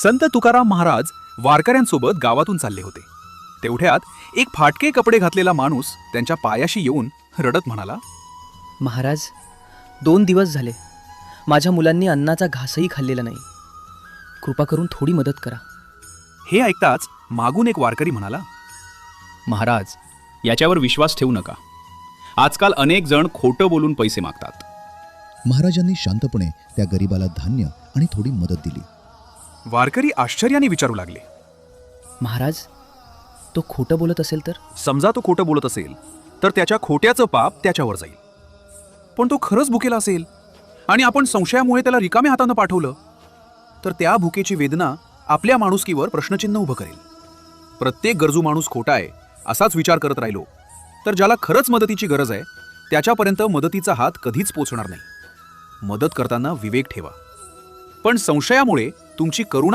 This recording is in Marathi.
संत तुकाराम महाराज वारकऱ्यांसोबत गावातून चालले होते. तेवढ्यात एक फाटके कपडे घातलेला माणूस त्यांच्या पायाशी येऊन रडत म्हणाला, महाराज, 2 दिवस झाले माझ्या मुलांनी अन्नाचा घासही खाल्लेला नाही. कृपा करून थोडी मदत करा. हे ऐकताच मागून एक वारकरी म्हणाला, महाराज, याच्यावर विश्वास ठेवू नका. आजकाल अनेक जण खोटं बोलून पैसे मागतात. महाराजांनी शांतपणे त्या गरीबाला धान्य आणि थोडी मदत दिली. वारकरी आश्चर्याने विचारू लागले, महाराज, तो खोटं बोलत असेल तर? समजा तो खोटं बोलत असेल तर त्याच्या खोट्याचं पाप त्याच्यावर जाईल. पण तो खरंच भुकेला असेल आणि आपण संशयामुळे त्याला रिकाम्या हातानं पाठवलं तर त्या भुकेची वेदना आपल्या माणुसकीवर प्रश्नचिन्ह उभं करेल. प्रत्येक गरजू माणूस खोटा आहे असाच विचार करत राहिलो तर ज्याला खरंच मदतीची गरज आहे त्याच्यापर्यंत मदतीचा हात कधीच पोचणार नाही. मदत करताना विवेक ठेवा, पण संशयामुळे तुमची करुणा